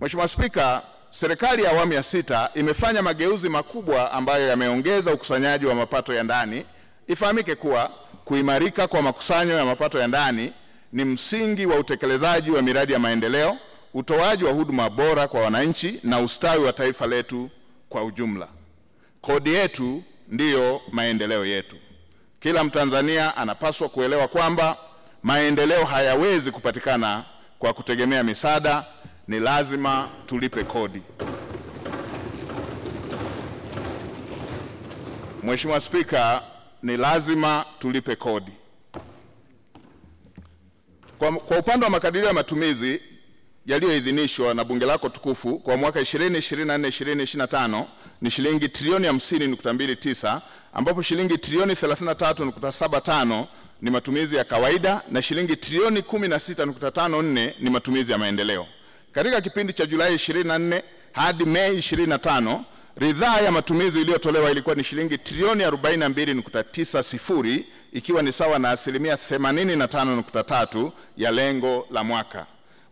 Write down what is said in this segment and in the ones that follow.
Mheshimiwa Spika, serikali ya awamu ya 6 imefanya mageuzi makubwa ambayo yameongeza ukusanyaji wa mapato ya ndani. Ifahamike kuwa kuimarika kwa makusanyo ya mapato ya ndani ni msingi wa utekelezaji wa miradi ya maendeleo, utoaji wa huduma bora kwa wananchi na ustawi wa taifa letu kwa ujumla. Kodi yetu ndiyo maendeleo yetu. Kila Mtanzania anapaswa kuelewa kwamba maendeleo hayawezi kupatikana kwa kutegemea misaada, ni lazima tulipe kodi. Mheshimiwa Spika, ni lazima tulipe kodi. Kwa upande wa makadirio ya matumizi yaliyoidhinishwa na bunge lako tukufu kwa mwaka 2024-2025 ni shilingi trilioni 50.29, ambapo shilingi trilioni 33.75 ni matumizi ya kawaida na shilingi trilioni 16.54 ni matumizi ya maendeleo. Katika kipindi cha Julai 24 hadi Mei 25, ridhaa ya matumizi iliyotolewa ilikuwa ni shilingi trilioni 42.90, ikiwa ni sawa na asilimia 85.3 ya lengo la mwaka.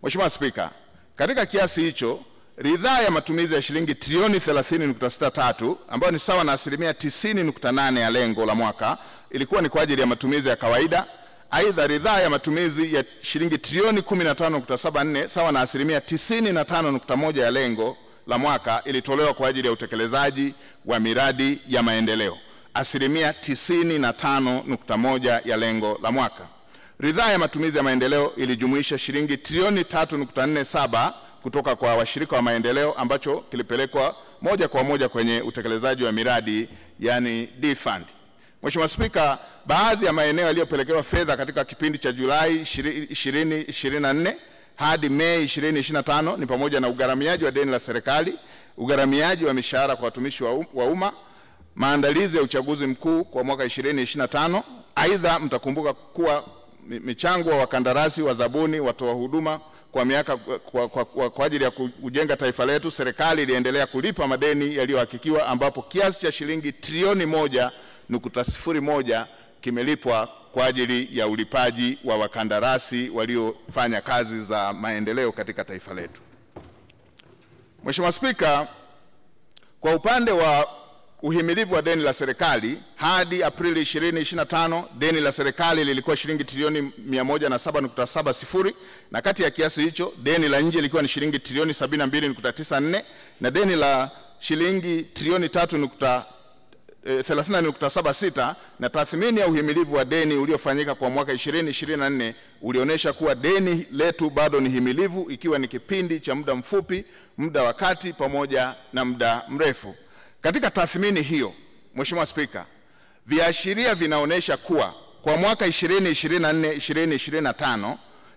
Mheshimiwa Spika, katika kiasi hicho, ridhaa ya matumizi ya shilingi trilioni 30.63 ambayo ni sawa na asilimia 90.8 ya lengo la mwaka ilikuwa ni kwa ajili ya matumizi ya kawaida. Aidha, ridhaa ya matumizi ya shilingi trilioni 15.74 sawa na asilimia 95.1 ya lengo la mwaka ilitolewa kwa ajili ya utekelezaji wa miradi ya maendeleo, asilimia 95.1 ya lengo la mwaka. Ridhaa ya matumizi ya maendeleo ilijumuisha shilingi trilioni 3.47 kutoka kwa washirika wa maendeleo ambacho kilipelekwa moja kwa moja kwenye utekelezaji wa miradi, yani D-Fund. Mheshimiwa Spika, baadhi ya maeneo yaliyopelekewa fedha katika kipindi cha Julai 2024 hadi Mei 2025 ni pamoja na ugharamiaji wa deni la serikali, ugharamiaji wa mishahara kwa watumishi wa umma, maandalizi ya uchaguzi mkuu kwa mwaka 2025. Aidha, mtakumbuka kuwa michango wa wakandarasi, wazabuni, watoa huduma kwa miaka kwa ajili ya kujenga taifa letu, serikali iliendelea kulipa madeni yaliyohakikiwa, ambapo kiasi cha shilingi trilioni 1.01 kimelipwa kwa ajili ya ulipaji wa wakandarasi waliofanya kazi za maendeleo katika taifa letu. Mheshimiwa Spika, kwa upande wa uhimilivu wa deni la serikali hadi Aprili 2025, deni la serikali lilikuwa shilingi trilioni 107.70, na kati ya kiasi hicho deni la nje lilikuwa ni shilingi trilioni 72.94 na deni la shilingi trilioni 30.76, na tathmini ya uhimilivu wa deni uliofanyika kwa mwaka 2024 ulionyesha kuwa deni letu bado ni himilivu, ikiwa ni kipindi cha muda mfupi, muda wa kati pamoja na muda mrefu. Katika tathmini hiyo, Mheshimiwa Spika, viashiria vinaonyesha kuwa kwa mwaka 2024-2025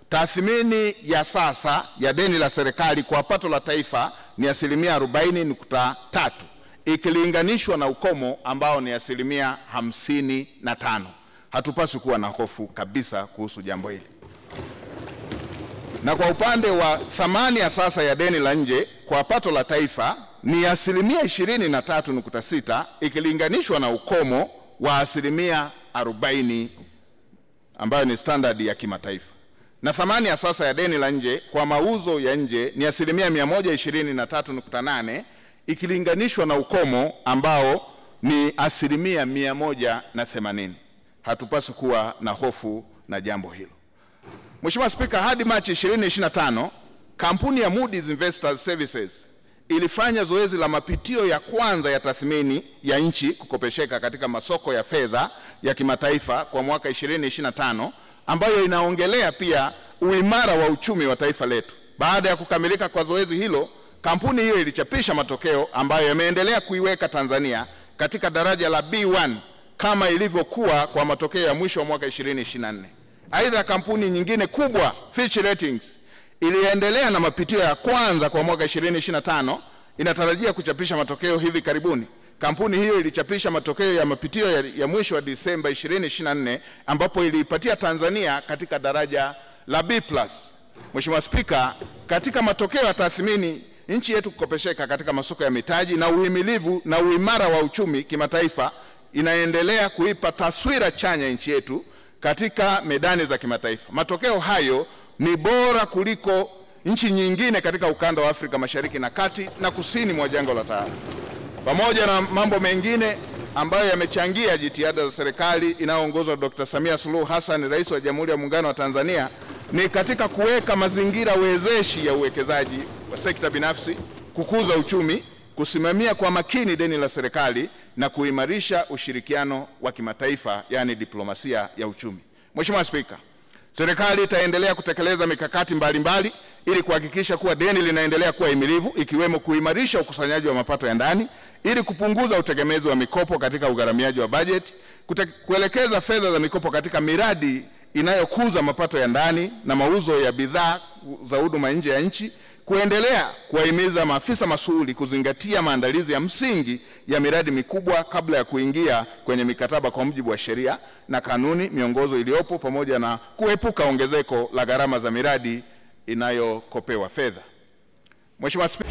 tathmini ya sasa ya deni la serikali kwa pato la taifa ni asilimia 40.3 ikilinganishwa na ukomo ambao ni asilimia 55. Hatupaswi kuwa na hofu kabisa kuhusu jambo hili. Na kwa upande wa thamani ya sasa ya deni la nje kwa pato la taifa ni asilimia 23.6 ikilinganishwa na ukomo wa asilimia 40 ambayo ni standard ya kimataifa. Na thamani ya sasa ya deni la nje kwa mauzo ya nje ni asilimia 123.8 ikilinganishwa na ukomo ambao ni asilimia 180. Hatupaswi kuwa na hofu na jambo hilo. Mheshimiwa Spika, hadi Machi 2025 kampuni ya Moody's Investors Services ilifanya zoezi la mapitio ya kwanza ya tathmini ya nchi kukopesheka katika masoko ya fedha ya kimataifa kwa mwaka 2025, ambayo inaongelea pia uimara wa uchumi wa taifa letu. Baada ya kukamilika kwa zoezi hilo, kampuni hiyo ilichapisha matokeo ambayo yameendelea kuiweka Tanzania katika daraja la B1 kama ilivyokuwa kwa matokeo ya mwisho wa mwaka 2024. Aidha, kampuni nyingine kubwa Fitch Ratings iliendelea na mapitio ya kwanza kwa mwaka 2025, inatarajia kuchapisha matokeo hivi karibuni. Kampuni hiyo ilichapisha matokeo ya mapitio ya mwisho wa Disemba 2024, ambapo iliipatia Tanzania katika daraja la B+. Mheshimiwa Spika, katika matokeo ya tathmini nchi yetu kukopesheka katika masoko ya mitaji na uhimilivu na uimara wa uchumi kimataifa inaendelea kuipa taswira chanya nchi yetu katika medani za kimataifa. Matokeo hayo ni bora kuliko nchi nyingine katika ukanda wa Afrika Mashariki na Kati na kusini mwa jangwa la Sahara. Pamoja na mambo mengine ambayo yamechangia jitihada za serikali inayoongozwa na Dr. Samia Suluhu Hassan, Rais wa Jamhuri ya Muungano wa Tanzania, ni katika kuweka mazingira wezeshi ya uwekezaji wa sekta binafsi, kukuza uchumi, kusimamia kwa makini deni la serikali na kuimarisha ushirikiano wa kimataifa, yani diplomasia ya uchumi. Mheshimiwa Spika, serikali itaendelea kutekeleza mikakati mbalimbali ili kuhakikisha kuwa deni linaendelea kuwa himilivu, ikiwemo kuimarisha ukusanyaji wa mapato ya ndani ili kupunguza utegemezi wa mikopo katika ugharamiaji wa bajeti, kuelekeza fedha za mikopo katika miradi inayokuza mapato ya ndani na mauzo ya bidhaa za huduma nje ya nchi, kuendelea kuwahimiza maafisa masuhuli kuzingatia maandalizi ya msingi ya miradi mikubwa kabla ya kuingia kwenye mikataba kwa mujibu wa sheria na kanuni, miongozo iliyopo, pamoja na kuepuka ongezeko la gharama za miradi inayokopewa fedha. Mheshimiwa Spika,